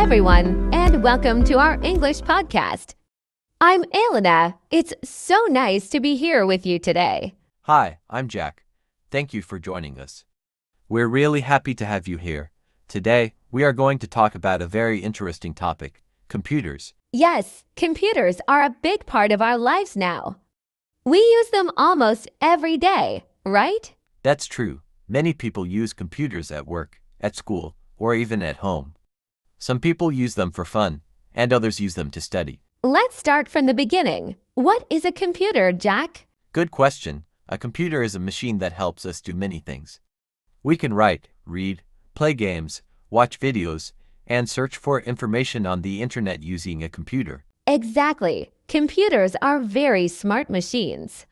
everyone, and welcome to our English podcast. I'm Elena. It's so nice to be here with you today. Hi, I'm Jack. Thank you for joining us. We're really happy to have you here. Today, we are going to talk about a very interesting topic, computers. Yes, computers are a big part of our lives now. We use them almost every day, right? That's true. Many people use computers at work, at school, or even at home. Some people use them for fun, and others use them to study. Let's start from the beginning. What is a computer, Jack? Good question. A computer is a machine that helps us do many things. We can write, read, play games, watch videos, and search for information on the internet using a computer. Exactly. Computers are very smart machines.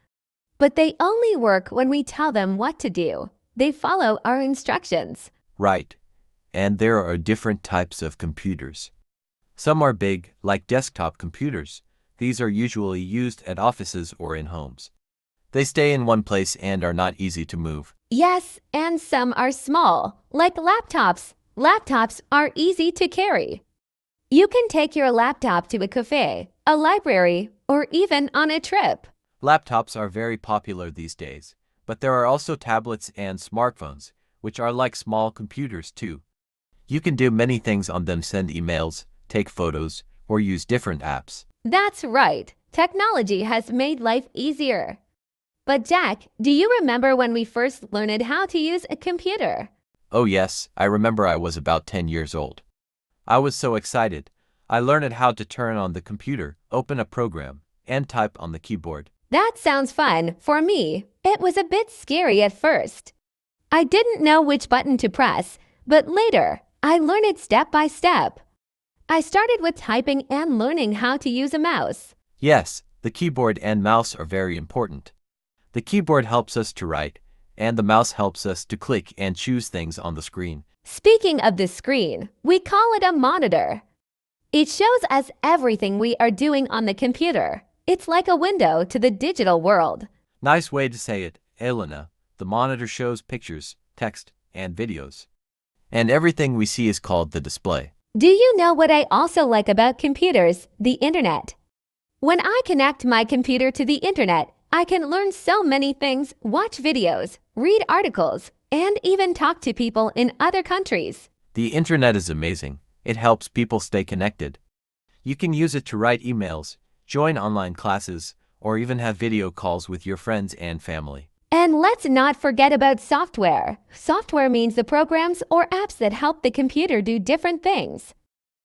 But they only work when we tell them what to do. They follow our instructions. Right. And there are different types of computers. Some are big, like desktop computers. These are usually used at offices or in homes. They stay in one place and are not easy to move. Yes, and some are small, like laptops. Laptops are easy to carry. You can take your laptop to a cafe, a library, or even on a trip. Laptops are very popular these days, but there are also tablets and smartphones, which are like small computers too. You can do many things on them: send emails, take photos, or use different apps. That's right. Technology has made life easier. But Jack, do you remember when we first learned how to use a computer? Oh yes, I remember. I was about 10 years old. I was so excited. I learned how to turn on the computer, open a program, and type on the keyboard. That sounds fun. For me, it was a bit scary at first. I didn't know which button to press, but later, I learned it step by step. I started with typing and learning how to use a mouse. Yes, the keyboard and mouse are very important. The keyboard helps us to write, and the mouse helps us to click and choose things on the screen. Speaking of the screen, we call it a monitor. It shows us everything we are doing on the computer. It's like a window to the digital world. Nice way to say it, Elena. The monitor shows pictures, text, and videos. And everything we see is called the display. Do you know what I also like about computers? The internet. When I connect my computer to the internet, I can learn so many things, watch videos, read articles, and even talk to people in other countries. The internet is amazing. It helps people stay connected. You can use it to write emails, join online classes, or even have video calls with your friends and family. And let's not forget about software. Software means the programs or apps that help the computer do different things.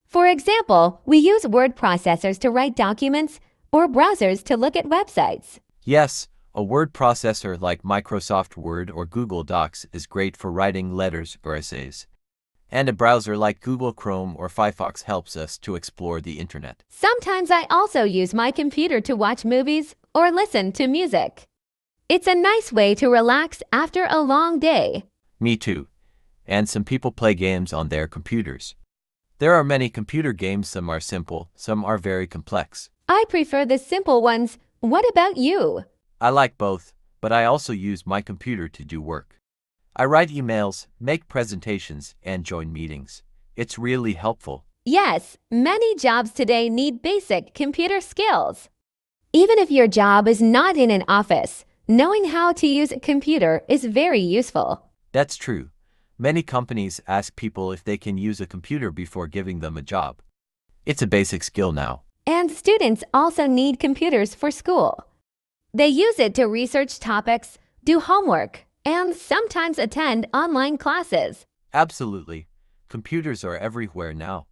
For example, we use word processors to write documents or browsers to look at websites. Yes, a word processor like Microsoft Word or Google Docs is great for writing letters or essays. And a browser like Google Chrome or Firefox helps us to explore the internet. Sometimes I also use my computer to watch movies or listen to music. It's a nice way to relax after a long day. Me too. And some people play games on their computers. There are many computer games. Some are simple, some are very complex. I prefer the simple ones. What about you? I like both, but I also use my computer to do work. I write emails, make presentations, and join meetings. It's really helpful. Yes, many jobs today need basic computer skills. Even if your job is not in an office, knowing how to use a computer is very useful. That's true. Many companies ask people if they can use a computer before giving them a job. It's a basic skill now. And students also need computers for school. They use it to research topics, do homework, and sometimes attend online classes. Absolutely. Computers are everywhere now.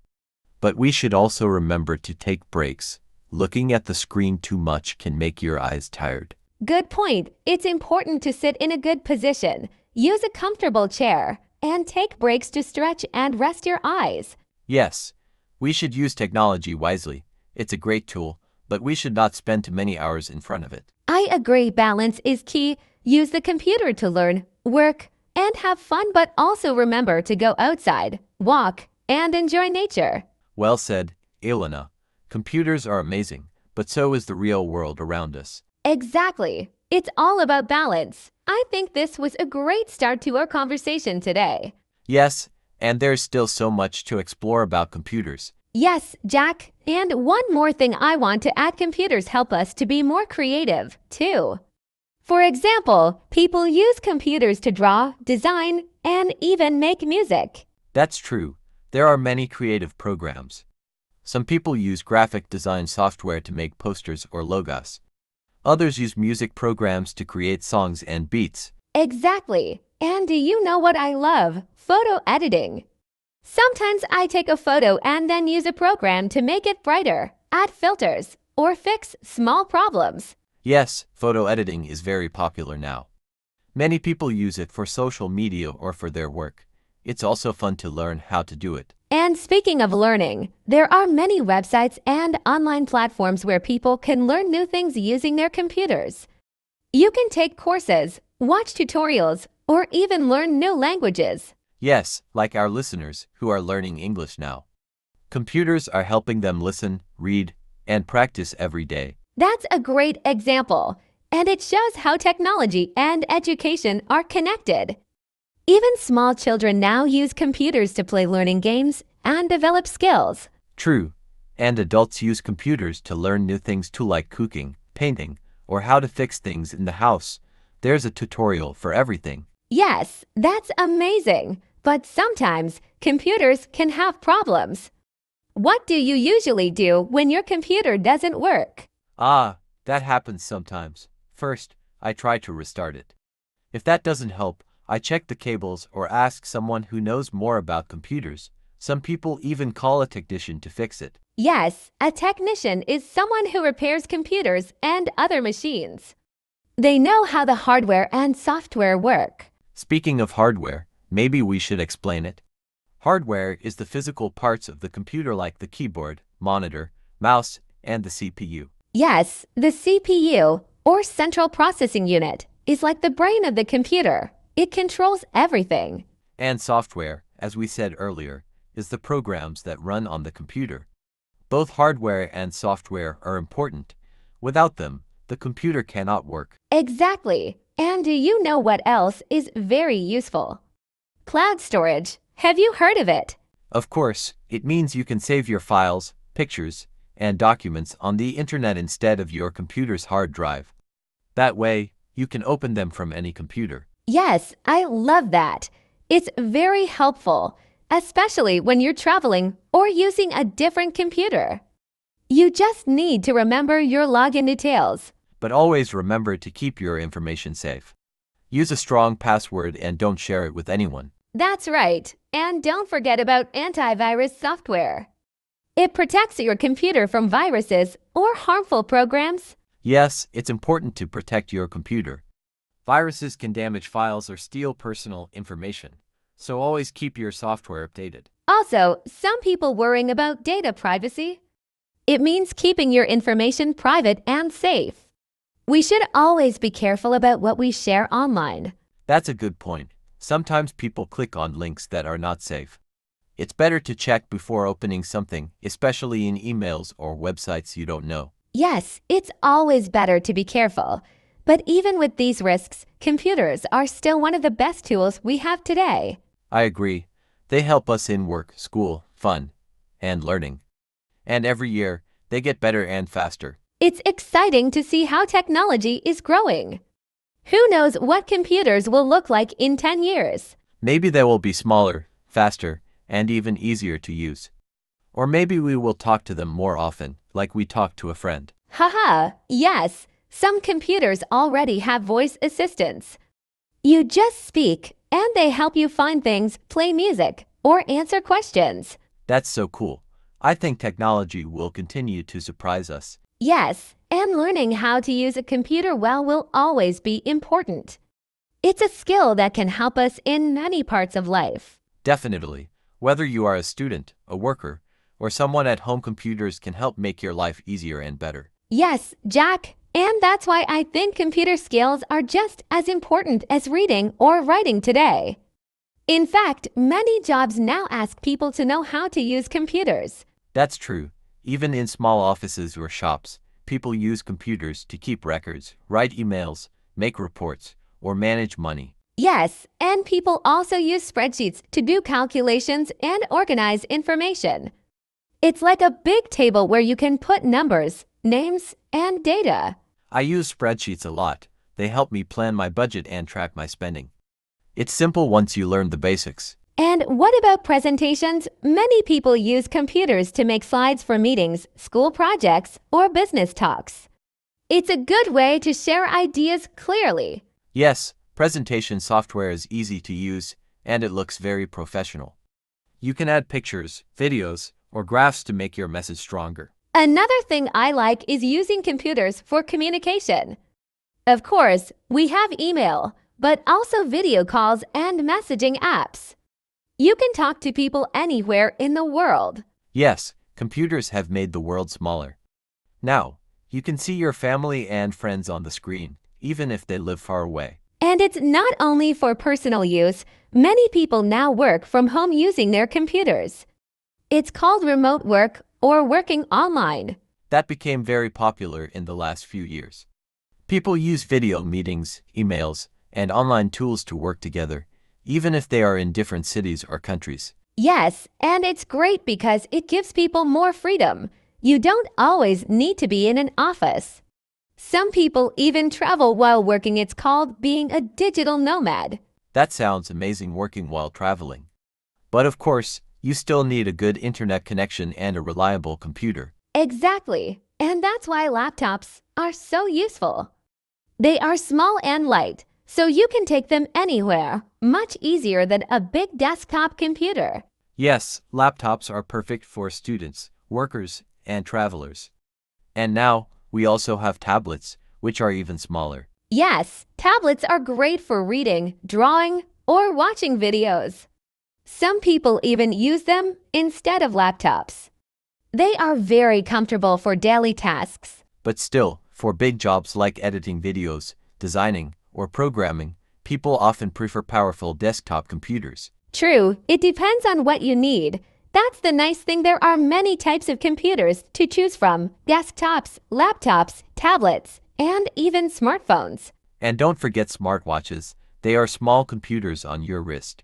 But we should also remember to take breaks. Looking at the screen too much can make your eyes tired. Good point. It's important to sit in a good position, use a comfortable chair, and take breaks to stretch and rest your eyes. Yes, we should use technology wisely. It's a great tool, but we should not spend too many hours in front of it. I agree. Balance is key. Use the computer to learn, work, and have fun, but also remember to go outside, walk, and enjoy nature. Well said, Elena. Computers are amazing, but so is the real world around us. Exactly. It's all about balance. I think this was a great start to our conversation today. Yes, And there's still so much to explore about computers. Yes, Jack. And one more thing I want to add, computers help us to be more creative, too. For example, people use computers to draw, design, and even make music. That's true. There are many creative programs. Some people use graphic design software to make posters or logos. Others use music programs to create songs and beats. Exactly. And do you know what I love? Photo editing. Sometimes I take a photo and then use a program to make it brighter, add filters, or fix small problems. Yes, photo editing is very popular now. Many people use it for social media or for their work. It's also fun to learn how to do it. And speaking of learning, there are many websites and online platforms where people can learn new things using their computers. You can take courses, watch tutorials, or even learn new languages. Yes, like our listeners who are learning English now. Computers are helping them listen, read, and practice every day. That's a great example, and it shows how technology and education are connected. Even small children now use computers to play learning games and develop skills. True, and adults use computers to learn new things too, like cooking, painting, or how to fix things in the house. There's a tutorial for everything. Yes, that's amazing, but sometimes computers can have problems. What do you usually do when your computer doesn't work? That happens sometimes. First, I try to restart it. If that doesn't help, I check the cables or ask someone who knows more about computers. Some people even call a technician to fix it. Yes, a technician is someone who repairs computers and other machines. They know how the hardware and software work. Speaking of hardware, maybe we should explain it. Hardware is the physical parts of the computer, like the keyboard, monitor, mouse, and the CPU. Yes, the CPU, or Central Processing Unit, is like the brain of the computer. It controls everything. And software, as we said earlier, is the programs that run on the computer. Both hardware and software are important. Without them, the computer cannot work. Exactly. And do you know what else is very useful? Cloud storage. Have you heard of it? Of course, it means you can save your files, pictures, and documents on the internet instead of your computer's hard drive. That way, you can open them from any computer. Yes, I love that. It's very helpful, especially when you're traveling or using a different computer. You just need to remember your login details. But always remember to keep your information safe. Use a strong password and don't share it with anyone. That's right. And don't forget about antivirus software. It protects your computer from viruses or harmful programs. Yes, it's important to protect your computer. Viruses can damage files or steal personal information, so always keep your software updated. Also, some people worrying about data privacy. It means keeping your information private and safe. We should always be careful about what we share online. That's a good point. Sometimes people click on links that are not safe. It's better to check before opening something, especially in emails or websites you don't know. Yes, it's always better to be careful. But even with these risks, computers are still one of the best tools we have today. I agree. They help us in work, school, fun, and learning. And every year, they get better and faster. It's exciting to see how technology is growing. Who knows what computers will look like in 10 years? Maybe they will be smaller, faster, and even easier to use. Or maybe we will talk to them more often, like we talk to a friend. Haha, yes. Some computers already have voice assistants. You just speak, and they help you find things, play music, or answer questions. That's so cool. I think technology will continue to surprise us. Yes, and learning how to use a computer well will always be important. It's a skill that can help us in many parts of life. Definitely. Whether you are a student, a worker, or someone at home, computers can help make your life easier and better. Yes, Jack. And that's why I think computer skills are just as important as reading or writing today. In fact, many jobs now ask people to know how to use computers. That's true. Even in small offices or shops, people use computers to keep records, write emails, make reports, or manage money. Yes, and people also use spreadsheets to do calculations and organize information. It's like a big table where you can put numbers, names, and data. I use spreadsheets a lot. They help me plan my budget and track my spending. It's simple once you learn the basics. And what about presentations? Many people use computers to make slides for meetings, school projects, or business talks. It's a good way to share ideas clearly. Yes, presentation software is easy to use and it looks very professional. You can add pictures, videos, or graphs to make your message stronger. Another thing I like is using computers for communication. Of course, we have email, but also video calls and messaging apps. You can talk to people anywhere in the world. Yes, computers have made the world smaller. Now, you can see your family and friends on the screen, even if they live far away. And it's not only for personal use. Many people now work from home using their computers. It's called remote work or working online. That became very popular in the last few years. People use video meetings, emails, and online tools to work together, even if they are in different cities or countries. Yes, and it's great because it gives people more freedom. You don't always need to be in an office. Some people even travel while working. It's called being a digital nomad. That sounds amazing, working while traveling. But of course, you still need a good internet connection and a reliable computer. Exactly, and that's why laptops are so useful. They are small and light, so you can take them anywhere, much easier than a big desktop computer. Yes, laptops are perfect for students, workers, and travelers. And now, we also have tablets, which are even smaller. Yes, tablets are great for reading, drawing, or watching videos. Some people even use them instead of laptops. They are very comfortable for daily tasks. But still, for big jobs like editing videos, designing, or programming, people often prefer powerful desktop computers. True, it depends on what you need. That's the nice thing. There are many types of computers to choose from: desktops, laptops, tablets, and even smartphones. And don't forget smartwatches. They are small computers on your wrist.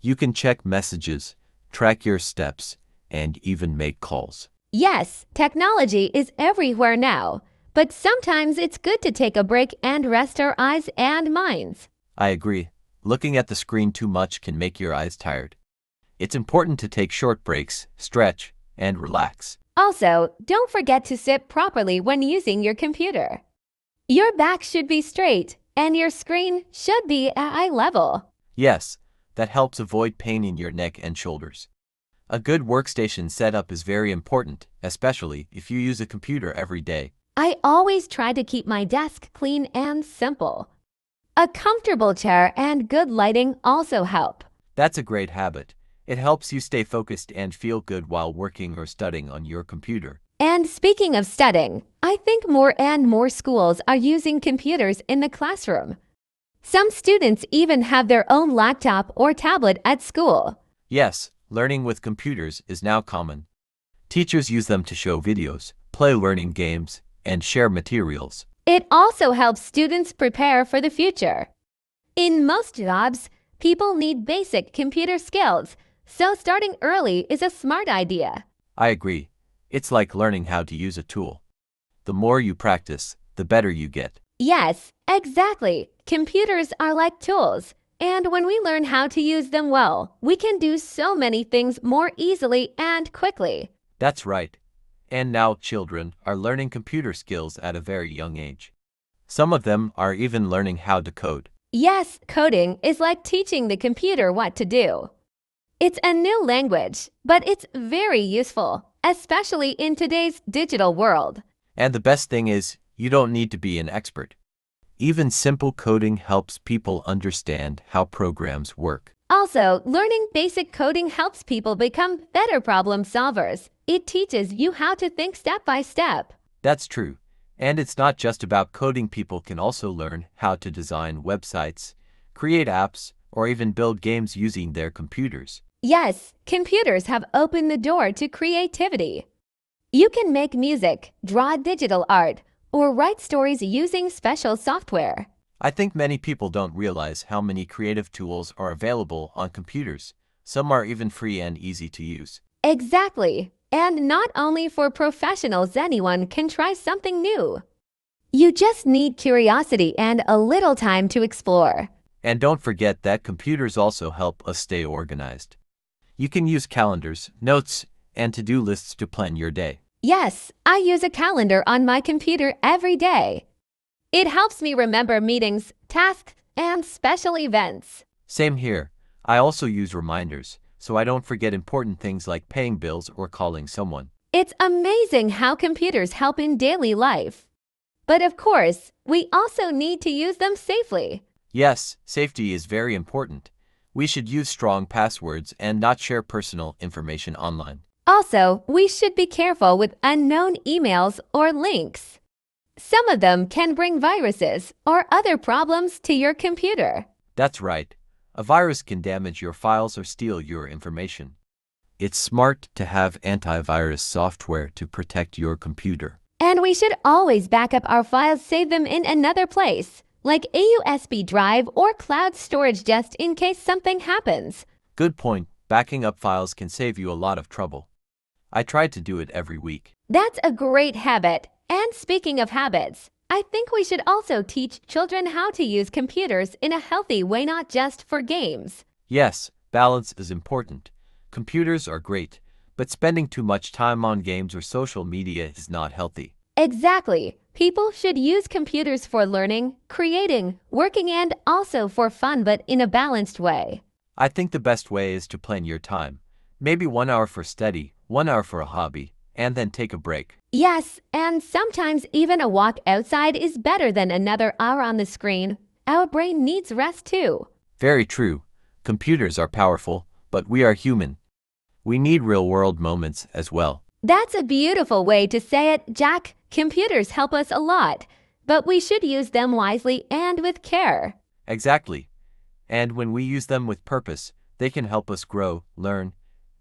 You can check messages, track your steps, and even make calls. Yes, technology is everywhere now, but sometimes it's good to take a break and rest our eyes and minds. I agree. Looking at the screen too much can make your eyes tired. It's important to take short breaks, stretch, and relax. Also, don't forget to sit properly when using your computer. Your back should be straight, and your screen should be at eye level. Yes, that helps avoid pain in your neck and shoulders. A good workstation setup is very important, especially if you use a computer every day. I always try to keep my desk clean and simple. A comfortable chair and good lighting also help. That's a great habit. It helps you stay focused and feel good while working or studying on your computer. And speaking of studying, I think more and more schools are using computers in the classroom. Some students even have their own laptop or tablet at school. Yes, learning with computers is now common. Teachers use them to show videos, play learning games, and share materials. It also helps students prepare for the future. In most jobs, people need basic computer skills, so starting early is a smart idea. I agree. It's like learning how to use a tool. The more you practice, the better you get. Yes, exactly. Computers are like tools, and when we learn how to use them well, we can do so many things more easily and quickly. That's right. And now children are learning computer skills at a very young age. Some of them are even learning how to code. Yes, coding is like teaching the computer what to do. It's a new language, but it's very useful, especially in today's digital world. And the best thing is, you don't need to be an expert. Even simple coding helps people understand how programs work. Also, learning basic coding helps people become better problem solvers. It teaches you how to think step by step. That's true. And it's not just about coding. People can also learn how to design websites, create apps, or even build games using their computers. Yes, computers have opened the door to creativity. You can make music, draw digital art, or write stories using special software. I think many people don't realize how many creative tools are available on computers. Some are even free and easy to use. Exactly. And not only for professionals, anyone can try something new. You just need curiosity and a little time to explore. And don't forget that computers also help us stay organized. You can use calendars, notes, and to-do lists to plan your day. Yes, I use a calendar on my computer every day. It helps me remember meetings, tasks, and special events. Same here. I also use reminders, so I don't forget important things like paying bills or calling someone. It's amazing how computers help in daily life. But of course, we also need to use them safely. Yes, safety is very important. We should use strong passwords and not share personal information online. Also, we should be careful with unknown emails or links. Some of them can bring viruses or other problems to your computer. That's right. A virus can damage your files or steal your information. It's smart to have antivirus software to protect your computer. And we should always back up our files, save them in another place, like a USB drive or cloud storage, just in case something happens. Good point. Backing up files can save you a lot of trouble. I try to do it every week. That's a great habit. And speaking of habits, I think we should also teach children how to use computers in a healthy way, not just for games. Yes, balance is important. Computers are great, but spending too much time on games or social media is not healthy. Exactly. People should use computers for learning, creating, working, and also for fun, but in a balanced way. I think the best way is to plan your time. Maybe 1 hour for study, 1 hour for a hobby, and then take a break. Yes, and sometimes even a walk outside is better than another hour on the screen. Our brain needs rest too. Very true. Computers are powerful, but we are human. We need real-world moments as well. That's a beautiful way to say it, Jack. Computers help us a lot, but we should use them wisely and with care. Exactly. And when we use them with purpose, they can help us grow, learn,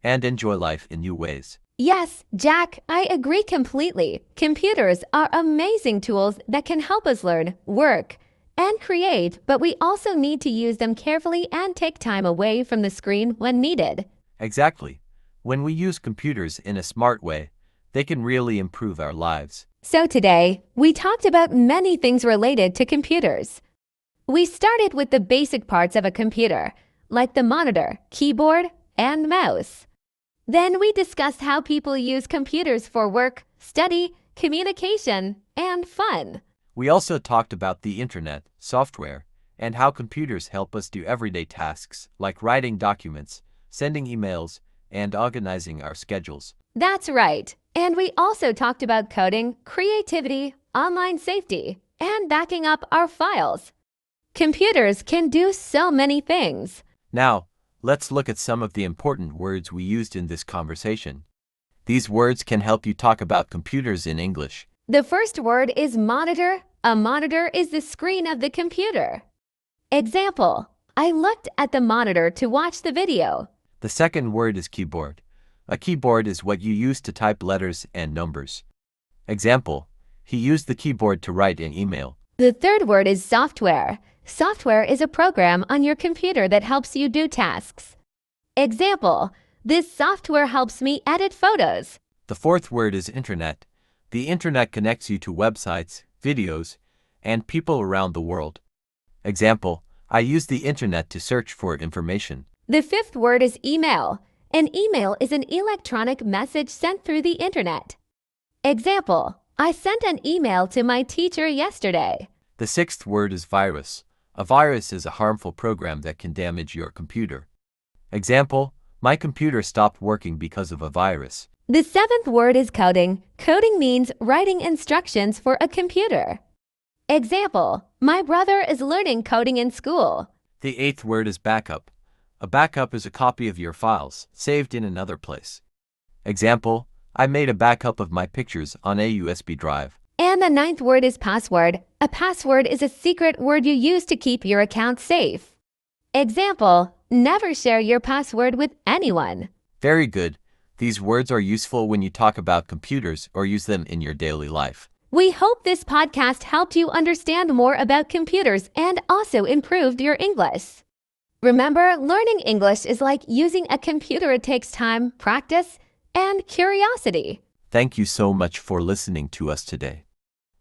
and enjoy life in new ways. Yes, Jack, I agree completely. Computers are amazing tools that can help us learn, work, and create, but we also need to use them carefully and take time away from the screen when needed. Exactly. When we use computers in a smart way, they can really improve our lives. So today, we talked about many things related to computers. We started with the basic parts of a computer, like the monitor, keyboard, and mouse. Then we discussed how people use computers for work, study, communication, and fun. We also talked about the internet, software, and how computers help us do everyday tasks like writing documents, sending emails, and organizing our schedules. That's right. And we also talked about coding, creativity, online safety, and backing up our files. Computers can do so many things. Now, let's look at some of the important words we used in this conversation. These words can help you talk about computers in English. The first word is monitor. A monitor is the screen of the computer. Example: I looked at the monitor to watch the video. The second word is keyboard. A keyboard is what you use to type letters and numbers. Example: he used the keyboard to write an email. The third word is software. Software is a program on your computer that helps you do tasks. Example: this software helps me edit photos. The fourth word is internet. The internet connects you to websites, videos, and people around the world. Example: I use the internet to search for information. The fifth word is email. An email is an electronic message sent through the internet. Example: I sent an email to my teacher yesterday. The sixth word is virus. A virus is a harmful program that can damage your computer. Example: my computer stopped working because of a virus. The seventh word is coding. Coding means writing instructions for a computer. Example: my brother is learning coding in school. The eighth word is backup. A backup is a copy of your files, saved in another place. Example: I made a backup of my pictures on a USB drive. And the ninth word is password. A password is a secret word you use to keep your account safe. Example: never share your password with anyone. Very good. These words are useful when you talk about computers or use them in your daily life. We hope this podcast helped you understand more about computers and also improved your English. Remember, learning English is like using a computer. It takes time, practice, and curiosity. Thank you so much for listening to us today.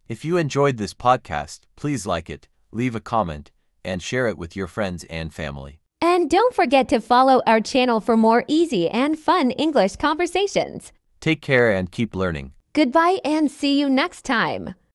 If you enjoyed this podcast, please like it, leave a comment, and share it with your friends and family. And don't forget to follow our channel for more easy and fun English conversations. Take care and keep learning. Goodbye and see you next time.